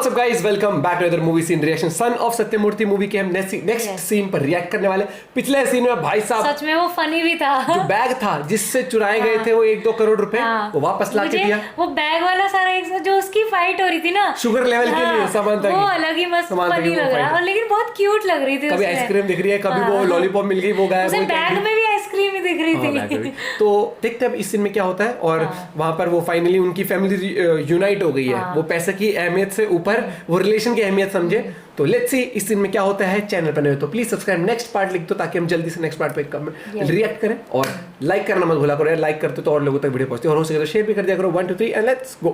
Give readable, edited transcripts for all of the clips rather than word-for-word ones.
What's up guys, welcome back to other movie scene reaction. Son of Satyamurthy movie के हम next scene पर react करने वाले। पिछले सीन में भाई साहब सच में वो फनी भी था। जो बैग था जिससे चुराए गए थे वो 1-2 करोड़ रुपए वो वापस ला के दिया। वो बैग वाला सारा एक जो उसकी फाइट हो रही थी ना शुगर लेवल के लिए समानता की, वो अलग ही मस्त फनी लग रहा है, और लेकिन बहुत क्यूट लग रही थी। कभी आइसक्रीम दिख रही है, कभी वो लॉलीपॉप मिल गई, वो गायब हो गई, बैग में भी आइसक्रीम ही दिख रही थी। तो देखते हैं अब इस सीन में क्या होता है। और वहां पर वो फाइनली उनकी फैमिली यूनाइट हो गई है। वो पैसे की अहमियत से ऊपर वो रिलेशन की अहमियत समझे। तो लेट्स सी इस सीन में क्या होता है। चैनल पर नए हो तो प्लीज सब्सक्राइब, नेक्स्ट पार्ट लिख दो ताकि हम जल्दी से नेक्स्ट पार्ट पे रिएक्ट करें। और लाइक करना मत भूला करो यार, लाइक करते तो और लोगों तक वीडियो पहुंचती है, और हो सके तो शेयर भी कर दिया करो। 1 2 3 एंड लेट्स गो।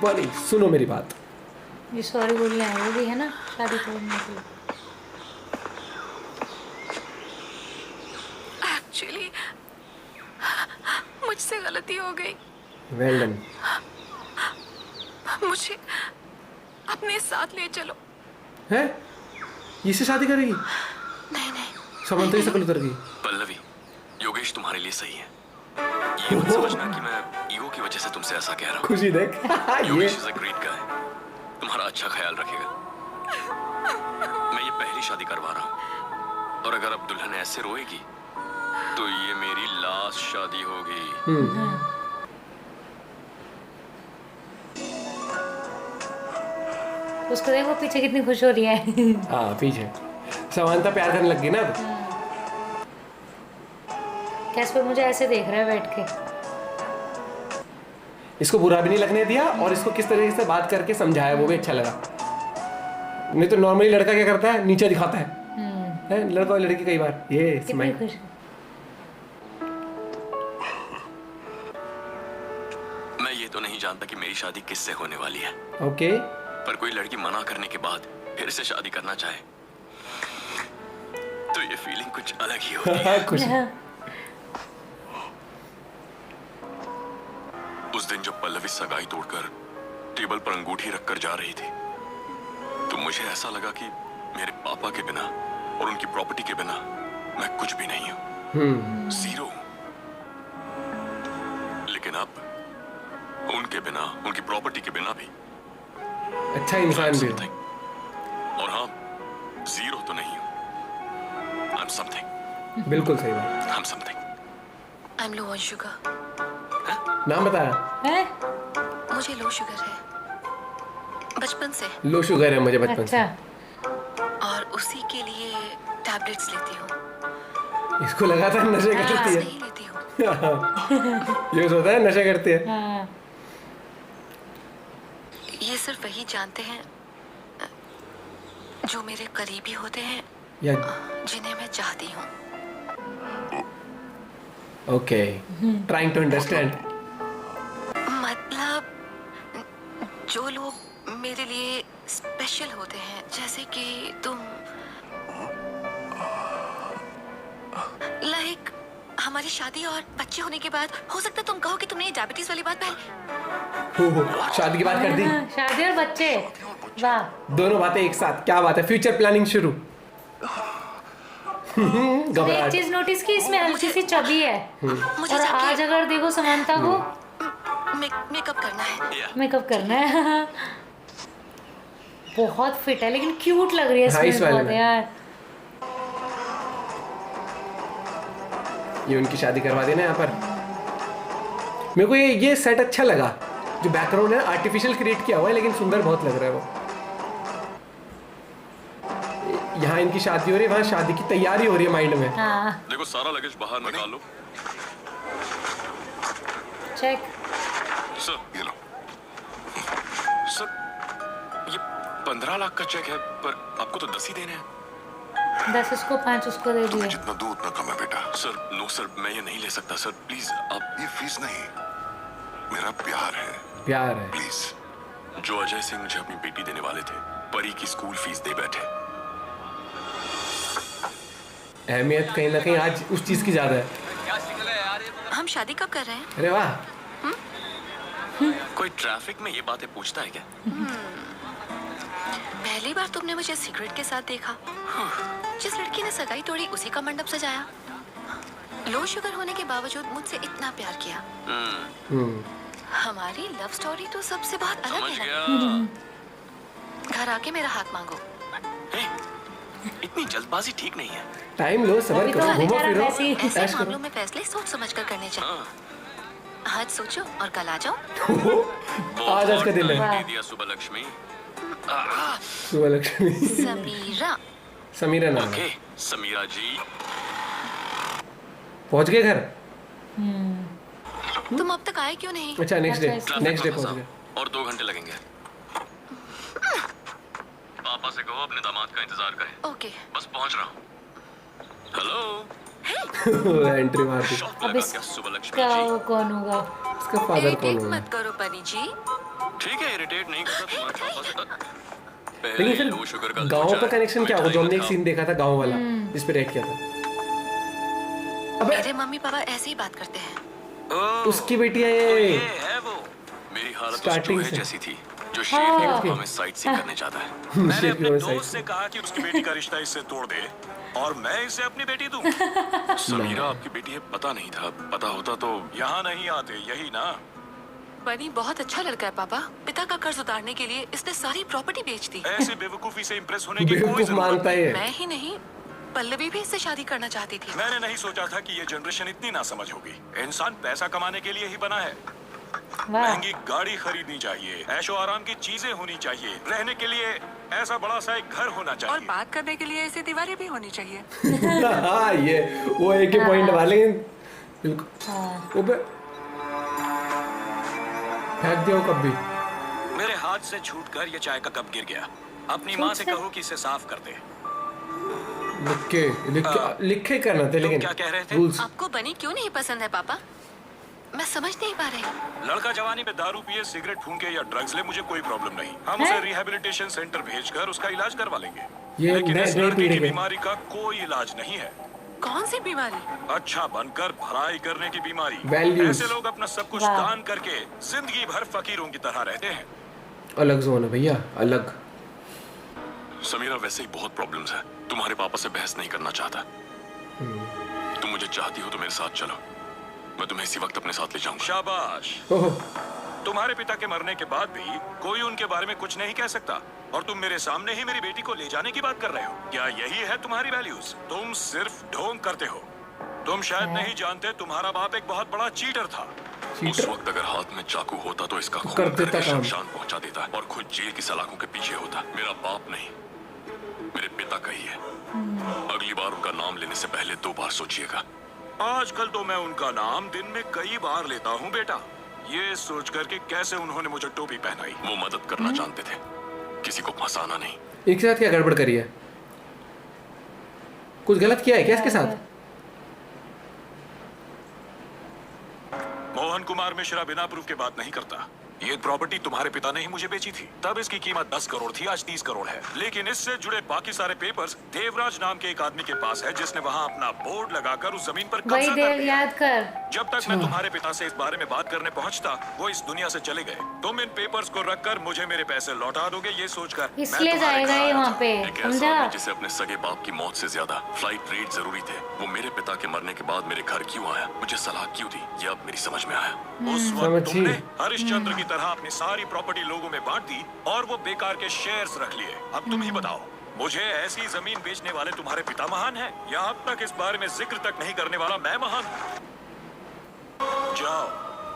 बनी सुनो मेरी बात। ये सॉरी बोलने आए वो भी है ना शादी करने के लिए। एक्चुअली मुझसे गलती हो गई। Well done. मुझे अपने साथ ले चलो। हैं? इससे शादी करेगी? नहीं नहीं, समंता की शक्ल उतर गई। पल्लवी, योगेश तुम्हारे लिए सही है। ये मत समझना कि मैं ईगो की वजह से तुमसे ऐसा कह रहा हूँ। खुशी देख। Yogesh is a great guy, तुम्हारा अच्छा ख्याल रखेगा। मैं ये पहली शादी करवा रहा हूँ, और अगर अब दुल्हन ऐसे रोएगी तो ये मेरी लास्ट शादी होगी। उसको देखो पीछे कितनी खुश हो रही है। हाँ पीछे समानता प्यार करने लग गई ना। कैसे मुझे ऐसे देख रहा है बैठ के। इसको बुरा भी नहीं लगने दिया, और इसको किस तरीके से बात करके समझाया वो भी अच्छा लगा। नहीं तो नॉर्मली लड़का क्या करता है, नीचे दिखाता है लड़का और लड़की कई बार ये स्माइल। मैं ये तो नहीं जानता कि मेरी शादी किससे होने वाली है। ओके। पर कोई लड़की मना करने के बाद फिर से शादी करना चाहे तो ये फीलिंग कुछ अलग ही होती है। खुश। उस दिन जब पल्लवी सगाई तोड़कर टेबल पर अंगूठी रखकर जा रही थी तो मुझे ऐसा लगा कि मेरे पापा के बिना और उनकी प्रॉपर्टी के बिना मैं कुछ भी नहीं हूं, जीरो हूं। लेकिन अब उनके बिना, उनकी प्रॉपर्टी के बिना भी अच्छा इंसान भी। और हाँ, जीरो तो नहीं हूं, आई एम समथिंग। बिल्कुल सही बात। I am something. I am low on sugar. नाम बताया है? मुझे लो शुगर है बचपन से। लो शुगर है मुझे बचपन से। और उसी के लिए टैबलेट्स लेती हूँ। इसको लगा था नशे करती है। नहीं लेती हूँ। ये होता है नशे करती है। हाँ। ये सिर्फ वही जानते हैं जो मेरे करीबी होते हैं या जिन्हें मैं चाहती हूँ। Okay, trying to understand. मतलब जो लोग मेरे लिए स्पेशल होते हैं, जैसे कि तुम, लाइक हमारी शादी और बच्चे होने के बाद हो सकता है तुम कहो कि तुमने ये डायबिटीज वाली बात पहले। शादी की बात कर दी। शादी और बच्चे, वाह दोनों बातें एक साथ, क्या बात है। फ्यूचर प्लानिंग शुरू। एक चीज नोटिस की, इसमें हल्की सी चबी है। मुझे और आज अगर देखो समानता को मेकअप करना है। मेकअप करना है। बहुत फिट है लेकिन क्यूट लग रही है इसमें बहुत यार। ये उनकी शादी करवा देना यहाँ पर। मेरे को ये सेट अच्छा लगा। जो बैकग्राउंड है आर्टिफिशियल क्रिएट किया हुआ है लेकिन सुंदर बहुत लग रहा है वो। यहाँ इनकी शादी हो रही है, वहाँ शादी की तैयारी हो रही है माइंड में। हाँ। देखो सारा लगेज बाहर निकालो। चेक। सर ये लो। सर ये 15 लाख का चेक है, पर आपको तो 10 ही देने हैं। 10 उसको 5 उसको दे दिए। जितना दो उतना कम है बेटा। सर नो सर, मैं ये नहीं ले सकता सर, प्लीज आप। ये फीस नहीं, मेरा प्यार है। प्यार है। प्लीज। जो अजय सिंह मुझे अपनी बेटी देने वाले थे, परी की स्कूल फीस दे बैठे। अहमियत कहीं ना कहीं आज उस चीज की ज्यादा है। हम शादी कब कर रहे हैं? अरे वाह। कोई ट्रैफिक में ये बातें पूछता है क्या? पहली बार तुमने मुझे सिगरेट के साथ देखा। जिस लड़की ने सगाई तोड़ी उसी का मंडप सजाया। लो शुगर होने के बावजूद मुझसे इतना प्यार किया। हमारी लव स्टोरी तो सबसे बहुत अलग समझ है गया। घर आके मेरा हाथ मांगो। हे, इतनी जल्दबाजी ठीक नहीं है। टाइम लो, सबर अभी तो करो, आने घूमो जा रहा फिरो, वैसे ही। ऐसे ऐश करो। मामलों में फैसले सोच समझ कर करने चाहिए। हाँ, आज सोचो और कल आ जाओ। आज का दिन है। बहुत दे दिया सुबह लक्ष्मी। सुलक्ष्मी, समीरा। समीरा नाम है। ओके समीरा जी। पहुंच गए घर? तुम अब तक आए क्यों नहीं? अच्छा, next day traffic next day में पहुंच फंसा गए। हूं और 2 घंटे लगेंगे। पापा से कहो अपने दामाद का इंतजार करें। ओके। बस पहुंच रहा हूँ। हेलो। एंट्री मार दी। शौक अब लगा क्या सुबह लक्ष्मी इसका जी? वो कौन होगा? इसका फादर कौन इरिटेट होगा? मत करो परी जी। ठीक है, इरिटेट नहीं करता तुम्हारे पापा से। लेकिन पहले फिर लो शुगर का गांव लोचा का कनेक्शन क्या होगा? जो हमने एक मिठाई सीन देखा था गांव वाला, जिस पे रेड किया था। अबे मेरे मम्मी पापा ऐसे ही बात करते हैं। ओह, उसकी बेटी है तो ये। ये है वो। मेरी हालत उस Starting चूहे से। जैसी थी जो शेर की हाँ। गुफा में साइट सीइंग करने जाता है। मैंने शेर की अपने वजह से। दोस्त से कहा कि उसकी बेटी का रिश्ता इससे तोड़ दे और मैं इसे अपनी बेटी दूं। समीरा आपकी बेटी है, पता नहीं था। पता होता तो यहाँ नहीं आते, यही ना। बनी बहुत अच्छा लड़का है पापा। पिता का कर्ज उतारने के लिए इसने सारी प्रॉपर्टी बेच दी। ऐसी बेवकूफी से इम्प्रेस होने की कोई बेवकूफ जरूरत मानता नहीं। है। मैं ही नहीं, पल्लवी भी इससे शादी करना चाहती थी। मैंने नहीं सोचा था कि ये जनरेशन इतनी नासमझ होगी। इंसान पैसा कमाने के लिए ही बना है। वाह, महंगी गाड़ी खरीदनी चाहिए, ऐशो आराम की चीजें होनी चाहिए, रहने के लिए ऐसा बड़ा सा एक घर होना और चाहिए। बात करने के लिए ऐसी दीवारें भी होनी चाहिए। हाँ, ये वो एक ही पॉइंट वाले बिल्कुल। हाँ। वो बे फेंक दिया वो कब भी। मेरे हाथ से छूटकर ये चाय का कप गिर गया। अपनी माँ से कहो कि इसे साफ कर दे। लिख के करना थे, लेकिन क्या कह रहे थे? रूल्स। आपको बनी क्यों नहीं पसंद है पापा? मैं समझ नहीं पा रही। लड़का जवानी में दारू पिए, सिगरेट फूंके या ड्रग्स ले, मुझे कोई प्रॉब्लम नहीं। हम उसे रिहैबिलिटेशन सेंटर भेजकर उसका इलाज करवा लेंगे। ये लेकिन नए- इस नई लड़के पीढ़ी की के। बीमारी का कोई इलाज नहीं है। कौन सी बीमारी? अच्छा बनकर भलाई करने की बीमारी। Values। ऐसे लोग अपना सब कुछ वाह। दान करके जिंदगी भर फकीरों की तरह रहते हैं। अलग जोन है भैया, अलग। समीरा वैसे ही बहुत प्रॉब्लम्स है। तुम्हारे पापा से बहस नहीं करना चाहता। तुम मुझे चाहती हो तो मेरे साथ चलो, मैं तुम्हें इसी वक्त अपने साथ ले जाऊंगा। शाबाश। ओह, तुम्हारे पिता के मरने के बाद भी कोई उनके बारे में कुछ नहीं कह सकता, और तुम मेरे सामने ही मेरी बेटी को ले जाने की बात कर रहे हो। क्या यही है तुम्हारी वैल्यूज? तुम सिर्फ ढोंग करते हो। तुम शायद नहीं जानते, तुम्हारा बाप एक बहुत बड़ा चीटर था। उस वक्त अगर हाथ में चाकू होता तो इसका खून कर देता करके काम। शमशान पहुंचा देता और खुद जेल की सलाखों के पीछे होता। मेरा बाप नहीं, मेरे पिता का ही है। अगली बार उनका नाम लेने से पहले 2 बार सोचिएगा। आजकल तो मैं उनका नाम दिन में कई बार लेता हूँ बेटा, ये सोच कर कि कैसे उन्होंने मुझे टोपी पहनाई। वो मदद करना जानते थे, किसी को फंसाना नहीं। एक साथ क्या गड़बड़ करी है? कुछ गलत किया है क्या इसके साथ? मोहन कुमार मिश्रा बिना प्रूफ के बात नहीं करता। ये प्रॉपर्टी तुम्हारे पिता ने ही मुझे बेची थी। तब इसकी कीमत 10 करोड़ थी, आज 30 करोड़ है। लेकिन इससे जुड़े बाकी सारे पेपर्स देवराज नाम के एक आदमी के पास है, जिसने वहाँ अपना बोर्ड लगाकर उस जमीन पर वही कब्जा कर देव लिया। याद कर। जब तक मैं तुम्हारे पिता से इस बारे में बात करने पहुंचता, वो इस दुनिया से चले गए। तुम इन पेपर्स को रखकर मुझे मेरे पैसे लौटा दोगे, ये सोचकर मैं इसलिए तुम्हारे जाएगा घर ये आया वहाँ था। पे, एक ऐसा समझा? आदमी जिसे अपने सगे बाप की मौत से ज्यादा फ्लाइट रेट जरूरी थे, वो मेरे पिता के मरने के बाद मेरे घर क्यों आया, मुझे सलाह क्यों दी, ये अब मेरी समझ में आया। उस वक्त समझी। तुमने हरिश्चंद्र की तरह अपनी सारी प्रॉपर्टी लोगों में बांट दी और वो बेकार के शेयर्स रख लिए। अब तुम ही बताओ, मुझे ऐसी जमीन बेचने वाले तुम्हारे पिता महान हैं, या अब तक इस बारे में जिक्र तक नहीं करने वाला मैं महान हूं? जाओ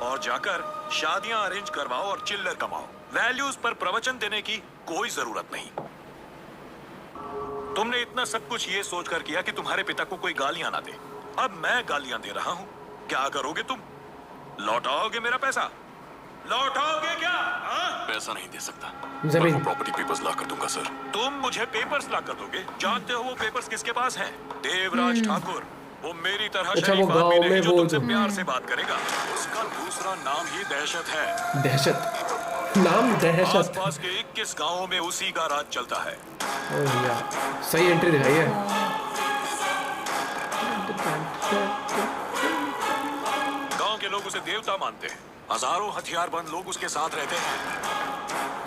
और जाकर शादियां अरेंज करवाओ और चिल्लर कमाओ। वैल्यूज पर प्रवचन देने की कोई जरूरत नहीं। तुमने इतना सब कुछ ये सोचकर किया कि तुम्हारे पिता को कोई गालियां ना दे। अब मैं गालियां दे रहा हूं, क्या करोगे तुम? लौटाओगे मेरा पैसा? लौटाओगे क्या? हाँ? पैसा नहीं दे सकता, जमीन। पर वो प्रॉपर्टी पेपर्स ला कर दूंगा सर। तुम मुझे पेपर्स ला कर दोगे? जानते हो वो पेपर्स किसके पास हैं? देवराज ठाकुर। वो मेरी तरह अच्छा, शरीफ वो गाँव आदमी में नहीं जो वो तुमसे जो- प्यार से बात करेगा। उसका दूसरा नाम ही दहशत है। दहशत, नाम दहशत। आसपास के 21 गांवों में उसी का राज चलता है। ओह भैया, सही एंट्री दिखाई है। गांव के लोग उसे देवता मानते हैं। हजारों हथियारबंद लोग उसके साथ रहते हैं।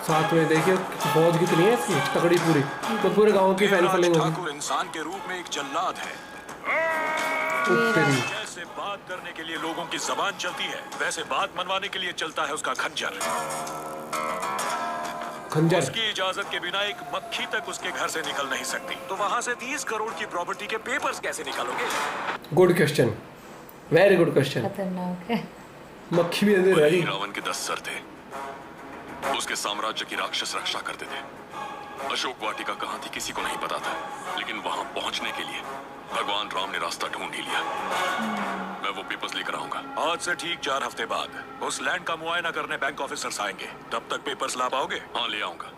साथ में देखिए फौज कितनी है इसकी, तकड़ी पूरी, तो पूरे गांव की फैन देवराज फॉलोइंग होगी। ठाकुर इंसान के रूप में एक जल्लाद है। उफ, तेरी। जैसे जैसे बात करने के लिए लोगों की जबान चलती है, वैसे बात मनवाने के लिए चलता है उसका खंजर। खंजर। उसकी इजाजत के बिना एक मक्खी तक उसके घर से निकल नहीं सकती। तो वहां से 30 करोड़ की प्रॉपर्टी के पेपर्स कैसे निकालोगे? Good question, very good question. खतरनाक है। मक्खी भी अंदर वही रही। रावण के 10 सर थे, उसके साम्राज्य की राक्षस रक्षा करते थे। अशोक वाटिका कहाँ थी किसी को नहीं पता था, लेकिन वहां पहुंचने के लिए भगवान राम ने रास्ता ढूंढ ही लिया। मैं वो पेपर्स लेकर आऊंगा। आज से ठीक 4 हफ्ते बाद उस लैंड का मुआयना करने बैंक ऑफिसर्स आएंगे। तब तक पेपर्स ला पाओगे? हाँ, ले आऊंगा।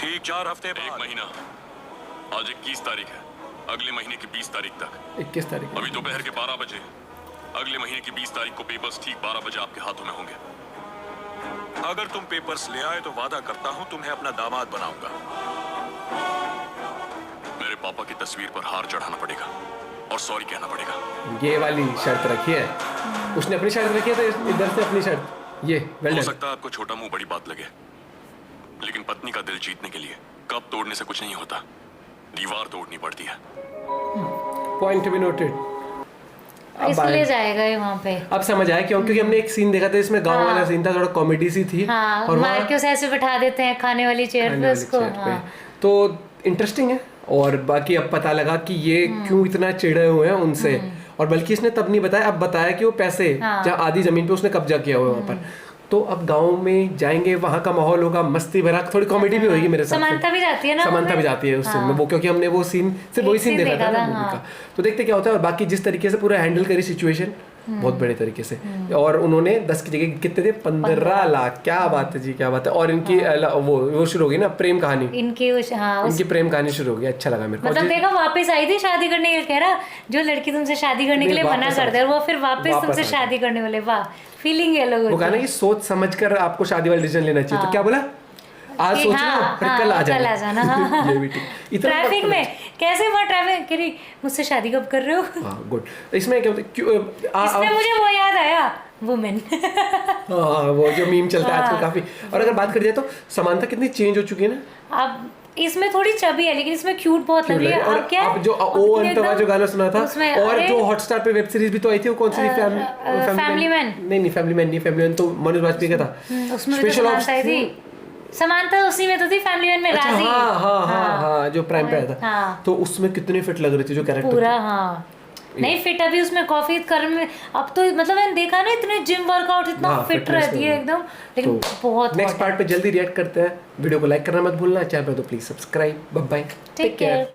ठीक 4 हफ्ते एक बाद। महीना, आज 21 तारीख है, अगले महीने की 20 तारीख तक। 21 तारीख। अभी दोपहर के 12 बजे, अगले महीने की 20 तारीख को पेपर्स ठीक 12 बजे आपके हाथों में होंगे। अगर तुम पेपर्स ले आए तो वादा करता हूँ तुम्हें अपना दामाद बनाऊंगा। मेरे पापा की तस्वीर पर हार चढ़ाना पड़ेगा और सॉरी कहना पड़ेगा। ये वाली शर्त रखी है उसने, अपनी शर्त रखी है तो इधर से अपनी शर्त। ये वेल हो डन। सकता है आपको छोटा मुंह बड़ी बात लगे, लेकिन पत्नी का दिल जीतने के लिए कब तोड़ने से कुछ नहीं होता, दीवार तोड़नी पड़ती है। Point to be noted. इसलिए जाएगा ये वहाँ पे। अब समझ आया क्यों, क्योंकि हमने एक सीन देखा था इसमें गांव वाला सीन था, थोड़ा कॉमेडी सी थी। हाँ, और मार के उसे ऐसे बिठा देते हैं खाने वाली चेयर पे उसको। हाँ। तो इंटरेस्टिंग है। और बाकी अब पता लगा कि ये क्यों इतना चिढ़े हुए हैं उनसे, और बल्कि इसने तब नहीं बताया, अब बताया कि वो पैसे जहाँ आधी जमीन पे उसने कब्जा किया हुआ है वहाँ पर। तो अब गांव में जाएंगे, वहाँ का माहौल होगा मस्ती भरा, थोड़ी कॉमेडी भी होगी मेरे साथ। समानता भी जाती है ना, समानता भी जाती है उस सीन में वो, क्योंकि हमने वो सीन सिर्फ वही सीन देखा था ना मूवी का। तो देखते क्या होता है। और बाकी जिस तरीके से पूरा हैंडल करी सिचुएशन बहुत बड़े तरीके से, और उन्होंने 10 की जगह कितने थे, 15 लाख। क्या बात है जी, क्या बात है। और इनकी वो शुरू हो गई ना प्रेम कहानी, इनकी प्रेम कहानी शुरू हो गई। अच्छा लगा मेरे को। मतलब देखा, वापस आई थी शादी करने के लिए, कह रहा जो लड़की तुमसे शादी करने के लिए मना कर दे, वो फिर वापस तुमसे शादी करने वाले। वाह, फीलिंग है लोगों की। वो कहना कि सोच समझकर आपको शादी वाला डिसीजन लेना चाहिए। तो क्या बोला, आज सोच लो फिर कल आ जाना। ये भी ठीक। ट्रैफिक में कैसे वो ट्रैफिक करी, मुझसे शादी कब कर रहे हो? हाँ गुड। इसमें क्या होता है, इसमें मुझे वो याद आया, वुमेन। हाँ, वो जो मीम चलता है आजकल काफी। और अगर बात कर जाए तो समानता कितनी चेंज हो चुकी है ना। अब इसमें थोड़ी चबी है, लेकिन इसमें क्यूट बहुत लग रही है। और क्या अब जो ओ अंतवा जो गाना सुना था, और जो हॉटस्टार पे वेब सीरीज भी तो आई थी, वो कौन सी थी, फैमिली मैन। नहीं, फैमिली मैन तो मनोज वाजपेयी का था। उसमें स्पेशल ऑप्स आई थी समानता, उसी में तो थी फैमिली मैन में। राजी। हाँ, जो प्राइम पे आया था। तो उसमें कितनी फिट लग रही थी जो कैरेक्टर पूरा। हाँ, नहीं फिट अभी उसमें कॉफी कर में, अब तो मतलब मैंने देखा ना इतने जिम वर्कआउट इतना फिट रहती है एकदम। लेकिन बहुत नेक्स्ट पार्ट पे जल्दी रिएक्ट करते हैं। वीडियो को लाइक करना मत भूलना, चैनल पे तो please subscribe. Bye bye, take care.